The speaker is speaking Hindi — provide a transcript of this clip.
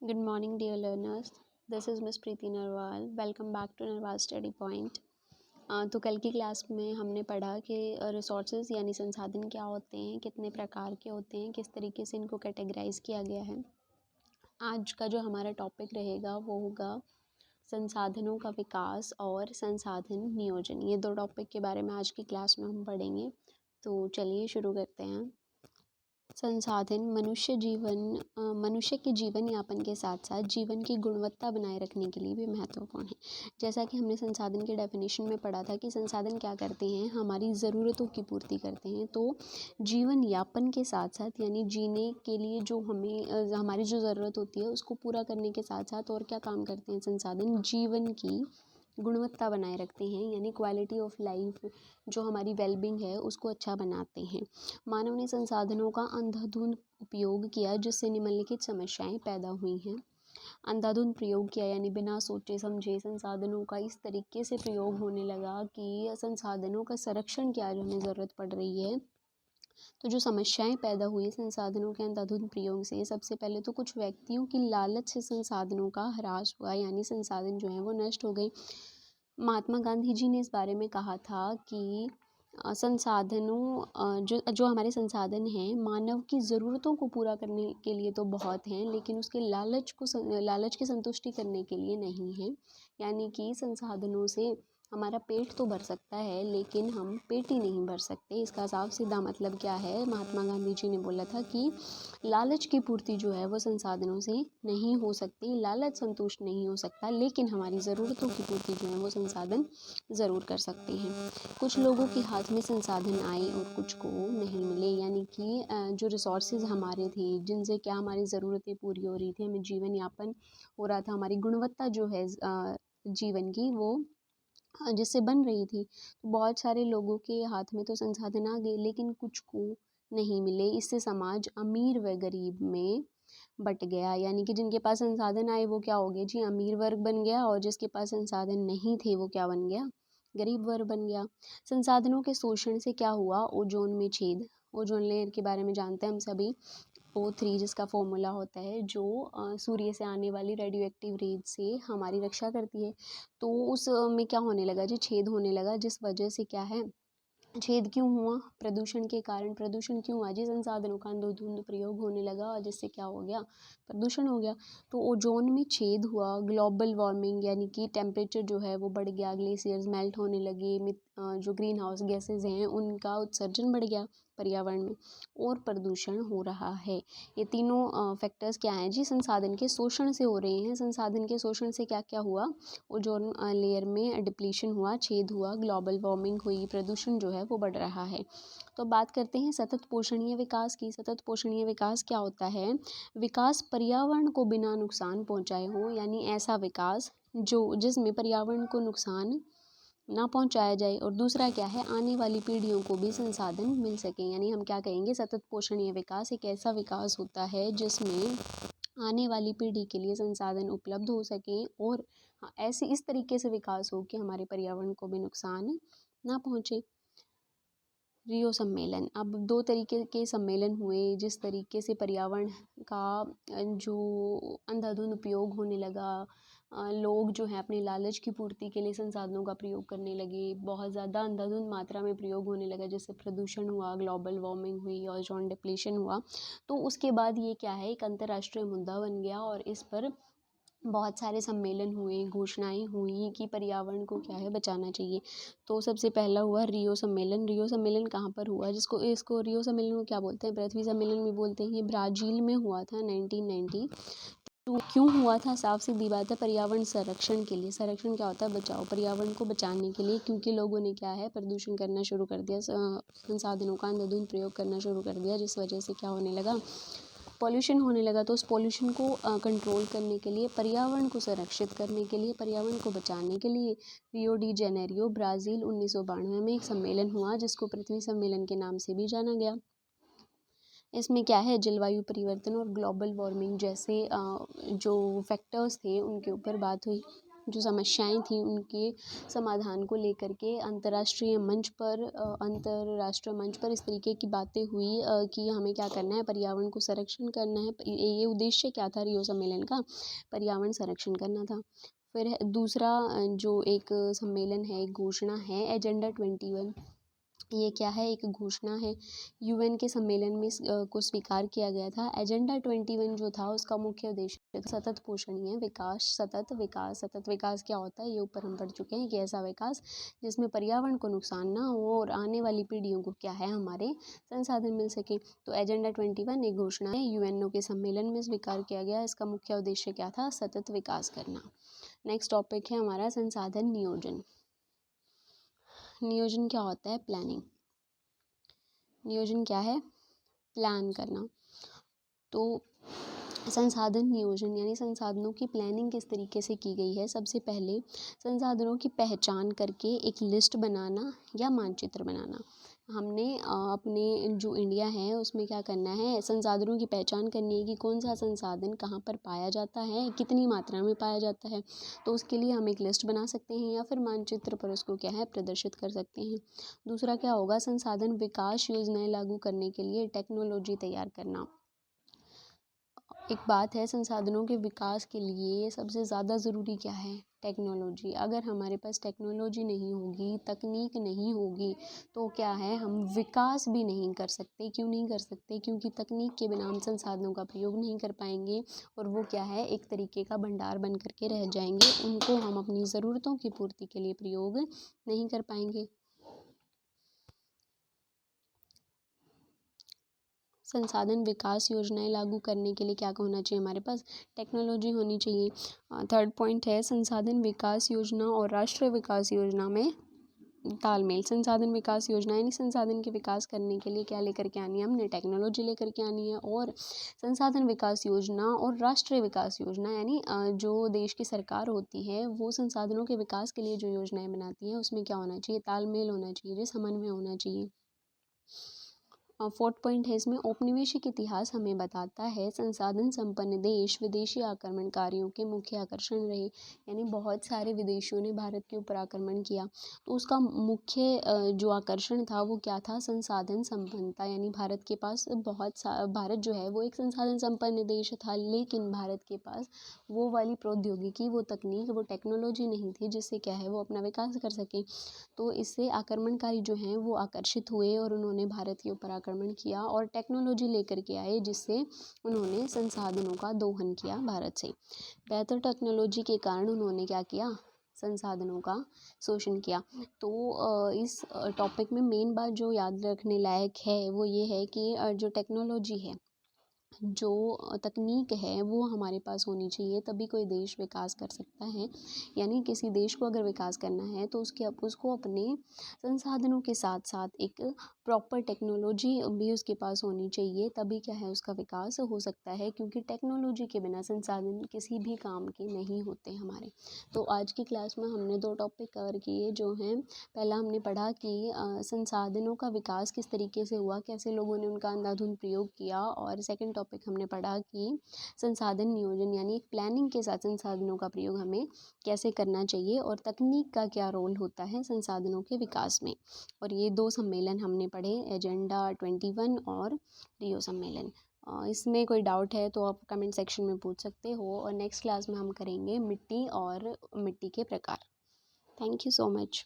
Good morning, dear learners. This is Miss Preeti Narwal. Welcome back to Narwal Study Point. तो कल की क्लास में हमने पढ़ा कि रिसोर्सेज यानी संसाधन क्या होते हैं, कितने प्रकार के होते हैं, किस तरीके से इनको कैटेगराइज किया गया है। आज का जो हमारा टॉपिक रहेगा वो होगा संसाधनों का विकास और संसाधन नियोजन। ये दो टॉपिक के बारे में आज की क्लास में हम पढ़ेंगे। तो चलिए शुरू करते हैं। संसाधन मनुष्य के जीवन यापन के साथ साथ जीवन की गुणवत्ता बनाए रखने के लिए भी महत्वपूर्ण है। जैसा कि हमने संसाधन के डेफिनेशन में पढ़ा था कि संसाधन क्या करते हैं, हमारी ज़रूरतों की पूर्ति करते हैं। तो जीवन यापन के साथ साथ यानी जीने के लिए जो हमें हमारी जो ज़रूरत होती है उसको पूरा करने के साथ साथ और क्या काम करते हैं संसाधन, जीवन की गुणवत्ता बनाए रखते हैं यानी क्वालिटी ऑफ लाइफ, जो हमारी वेलबींग है उसको अच्छा बनाते हैं। मानव ने संसाधनों का अंधाधुंध उपयोग किया जिससे निम्नलिखित समस्याएं पैदा हुई हैं। अंधाधुंध प्रयोग किया यानी बिना सोचे समझे संसाधनों का इस तरीके से प्रयोग होने लगा कि संसाधनों का संरक्षण की आज हमें ज़रूरत पड़ रही है। तो जो समस्याएं पैदा हुई संसाधनों के अंधाधुंध प्रयोग से, सबसे पहले तो कुछ व्यक्तियों की लालच से संसाधनों का ह्रास हुआ यानी संसाधन जो है वो नष्ट हो गए। महात्मा गांधी जी ने इस बारे में कहा था कि संसाधनों जो हमारे संसाधन हैं मानव की ज़रूरतों को पूरा करने के लिए तो बहुत हैं, लेकिन उसके लालच की संतुष्टि करने के लिए नहीं है। यानी कि संसाधनों से हमारा पेट तो भर सकता है लेकिन हम पेट ही नहीं भर सकते। इसका साफ सीधा मतलब क्या है, महात्मा गांधी जी ने बोला था कि लालच की पूर्ति जो है वो संसाधनों से नहीं हो सकती, लालच संतुष्ट नहीं हो सकता, लेकिन हमारी ज़रूरतों की पूर्ति जो है वो संसाधन ज़रूर कर सकते हैं। कुछ लोगों के हाथ में संसाधन आए और कुछ को नहीं मिले, यानी कि जो रिसोर्सेज हमारे थे जिनसे क्या हमारी ज़रूरतें पूरी हो रही थी, हमें जीवन यापन हो रहा था, हमारी गुणवत्ता जो है जीवन की वो जिससे बन रही थी, तो बहुत सारे लोगों के हाथ में तो संसाधन आ गए लेकिन कुछ को नहीं मिले। इससे समाज अमीर व गरीब में बट गया, यानी कि जिनके पास संसाधन आए वो क्या हो गए जी, अमीर वर्ग बन गया, और जिसके पास संसाधन नहीं थे वो क्या बन गया, गरीब वर्ग बन गया। संसाधनों के शोषण से क्या हुआ, ओजोन में छेद। ओजोन लेयर के बारे में जानते हैं हम सभी, O3 जिसका फॉर्मूला होता है, जो सूर्य से आने वाली रेडियो एक्टिव रेज से हमारी रक्षा करती है। तो उस में क्या होने लगा जी, छेद होने लगा, जिस वजह से क्या है, छेद क्यों हुआ, प्रदूषण के कारण। प्रदूषण क्यों हुआ जी, संसाधनों का अंधाधुंध प्रयोग होने लगा और जिससे क्या हो गया, प्रदूषण हो गया। तो ओजोन में छेद हुआ, ग्लोबल वार्मिंग यानी कि टेम्परेचर जो है वो बढ़ गया, ग्लेशियर्स मेल्ट होने लगे, जो ग्रीन हाउस गैसेज हैं उनका उत्सर्जन बढ़ गया पर्यावरण में, और प्रदूषण हो रहा है। ये तीनों फैक्टर्स क्या हैं जी, संसाधन के शोषण से हो रहे हैं। संसाधन के शोषण से क्या क्या हुआ, ओजोन लेयर में डिप्लीशन हुआ, छेद हुआ, ग्लोबल वार्मिंग हुई, प्रदूषण जो है वो बढ़ रहा है। तो बात करते हैं सतत पोषणीय विकास की। सतत पोषणीय विकास क्या होता है, विकास पर्यावरण को बिना नुकसान पहुंचाए हो, यानी ऐसा विकास जो जिसमें पर्यावरण को नुकसान ना पहुंचाया जाए, और दूसरा क्या है, आने वाली पीढ़ियों को भी संसाधन मिल सके। यानी हम क्या कहेंगे, सतत पोषणीय विकास एक ऐसा विकास होता है जिसमें आने वाली पीढ़ी के लिए संसाधन उपलब्ध हो सकें, और ऐसे इस तरीके से विकास हो कि हमारे पर्यावरण को भी नुकसान ना पहुंचे। रियो सम्मेलन, अब दो तरीके के सम्मेलन हुए, जिस तरीके से पर्यावरण का जो अंधाधुंध उपयोग होने लगा, लोग जो है अपने लालच की पूर्ति के लिए संसाधनों का प्रयोग करने लगे, बहुत ज़्यादा अंधाधुंध मात्रा में प्रयोग होने लगा, जिससे प्रदूषण हुआ, ग्लोबल वार्मिंग हुई, ओजोन डिप्लीशन हुआ। तो उसके बाद ये क्या है, एक अंतर्राष्ट्रीय मुद्दा बन गया और इस पर बहुत सारे सम्मेलन हुए, घोषणाएं हुई कि पर्यावरण को क्या है, बचाना चाहिए। तो सबसे पहला हुआ रियो सम्मेलन। रियो सम्मेलन कहाँ पर हुआ, जिसको इसको रियो सम्मेलन को क्या बोलते हैं, पृथ्वी सम्मेलन भी बोलते हैं। ये ब्राज़ील में हुआ था 1990। तो क्यों हुआ था, साफ सीधी बात है, पर्यावरण संरक्षण के लिए। संरक्षण क्या होता है, बचाओ, पर्यावरण को बचाने के लिए, क्योंकि लोगों ने क्या है, प्रदूषण करना शुरू कर दिया, संसाधनों का अंधाधुंध प्रयोग करना शुरू कर दिया, जिस वजह से क्या होने लगा, पॉल्यूशन होने लगा। तो उस पॉल्यूशन को कंट्रोल करने के लिए, पर्यावरण को संरक्षित करने के लिए, पर्यावरण को बचाने के लिए रियो डी जेनेरियो ब्राज़ील 1992 में एक सम्मेलन हुआ, जिसको पृथ्वी सम्मेलन के नाम से भी जाना गया। इसमें क्या है, जलवायु परिवर्तन और ग्लोबल वार्मिंग जैसे जो फैक्टर्स थे उनके ऊपर बात हुई। जो समस्याएं थी उनके समाधान को लेकर के अंतर्राष्ट्रीय मंच पर इस तरीके की बातें हुई कि हमें क्या करना है, पर्यावरण को संरक्षण करना है। ये उद्देश्य क्या था रियो सम्मेलन का? पर्यावरण संरक्षण करना था। फिर दूसरा जो एक सम्मेलन है, एक घोषणा है, एजेंडा 21। ये क्या है? एक घोषणा है, यूएन के सम्मेलन में को स्वीकार किया गया था। एजेंडा 21 जो था उसका मुख्य उद्देश्य था सतत पोषणीय विकास। सतत विकास क्या होता है ये ऊपर हम पढ़ चुके हैं कि ऐसा विकास जिसमें पर्यावरण को नुकसान ना हो और आने वाली पीढ़ियों को क्या है, हमारे संसाधन मिल सके। तो एजेंडा 21 एक घोषणा है, यूएनओ के सम्मेलन में स्वीकार किया गया। इसका मुख्य उद्देश्य क्या था? सतत विकास करना। नेक्स्ट टॉपिक है हमारा संसाधन नियोजन। नियोजन क्या होता है? प्लानिंग। नियोजन क्या है? प्लान करना। तो संसाधन नियोजन यानी संसाधनों की प्लानिंग किस तरीके से की गई है? सबसे पहले संसाधनों की पहचान करके एक लिस्ट बनाना या मानचित्र बनाना। हमने अपने जो इंडिया है उसमें क्या करना है, संसाधनों की पहचान करनी है कि कौन सा संसाधन कहाँ पर पाया जाता है, कितनी मात्रा में पाया जाता है। तो उसके लिए हम एक लिस्ट बना सकते हैं या फिर मानचित्र पर उसको क्या है, प्रदर्शित कर सकते हैं। दूसरा क्या होगा? संसाधन विकास योजनाएं लागू करने के लिए टेक्नोलॉजी तैयार करना। एक बात है, संसाधनों के विकास के लिए सबसे ज़्यादा ज़रूरी क्या है? टेक्नोलॉजी। अगर हमारे पास टेक्नोलॉजी नहीं होगी, तकनीक नहीं होगी, तो क्या है, हम विकास भी नहीं कर सकते। क्यों नहीं कर सकते? क्योंकि तकनीक के बिना हम संसाधनों का प्रयोग नहीं कर पाएंगे और वो क्या है, एक तरीके का भंडार बन करके रह जाएंगे। उनको हम अपनी ज़रूरतों की पूर्ति के लिए प्रयोग नहीं कर पाएंगे। संसाधन विकास योजनाएं लागू करने के लिए क्या होना चाहिए? हमारे पास टेक्नोलॉजी होनी चाहिए। थर्ड पॉइंट है संसाधन विकास योजना और राष्ट्रीय विकास योजना में तालमेल। संसाधन विकास योजना यानी संसाधन के विकास करने के लिए क्या लेकर के आनी है? हमने टेक्नोलॉजी लेकर के आनी है। और संसाधन विकास योजना और राष्ट्रीय विकास योजना यानी जो देश की सरकार होती है वो संसाधनों के विकास के लिए जो योजनाएं बनाती है उसमें क्या होना चाहिए? तालमेल होना चाहिए, समन्वय होना चाहिए। फोर्थ पॉइंट है इसमें, औपनिवेशिक इतिहास हमें बताता है संसाधन संपन्न देश विदेशी आक्रमणकारियों के मुख्य आकर्षण रहे। यानी बहुत सारे विदेशियों ने भारत के ऊपर आक्रमण किया तो उसका मुख्य जो आकर्षण था वो क्या था? संसाधन संपन्नता। यानी भारत के पास भारत जो है वो एक संसाधन संपन्न देश था, लेकिन भारत के पास वो वाली प्रौद्योगिकी, वो तकनीक, वो टेक्नोलॉजी नहीं थी जिससे क्या है वो अपना विकास कर सके। तो इससे आक्रमणकारी जो हैं वो आकर्षित हुए और उन्होंने भारत के ऊपर आक्रमण किया और टेक्नोलॉजी लेकर के आए जिससे उन्होंने संसाधनों का दोहन किया भारत से। बेहतर टेक्नोलॉजी के कारण उन्होंने क्या किया? संसाधनों का शोषण किया। तो इस टॉपिक में मेन बात जो याद रखने लायक है वो ये है कि जो टेक्नोलॉजी है, जो तकनीक है वो हमारे पास होनी चाहिए, तभी कोई देश विकास कर सकता है। यानी किसी देश को अगर विकास करना है तो उसको अपने संसाधनों के साथ साथ एक प्रॉपर टेक्नोलॉजी भी उसके पास होनी चाहिए, तभी क्या है उसका विकास हो सकता है। क्योंकि टेक्नोलॉजी के बिना संसाधन किसी भी काम के नहीं होते हमारे। तो आज की क्लास में हमने 2 टॉपिक कवर किए जो हैं, पहला हमने पढ़ा कि संसाधनों का विकास किस तरीके से हुआ, कैसे लोगों ने उनका अंधाधुंध प्रयोग किया। और सेकंड टॉपिक हमने पढ़ा कि संसाधन नियोजन यानी एक प्लानिंग के साथ संसाधनों का प्रयोग हमें कैसे करना चाहिए और तकनीक का क्या रोल होता है संसाधनों के विकास में। और ये 2 सम्मेलन हमने पढ़े, एजेंडा 21 और रियो सम्मेलन। इसमें कोई डाउट है तो आप कमेंट सेक्शन में पूछ सकते हो। और नेक्स्ट क्लास में हम करेंगे मिट्टी और मिट्टी के प्रकार। Thank you so much.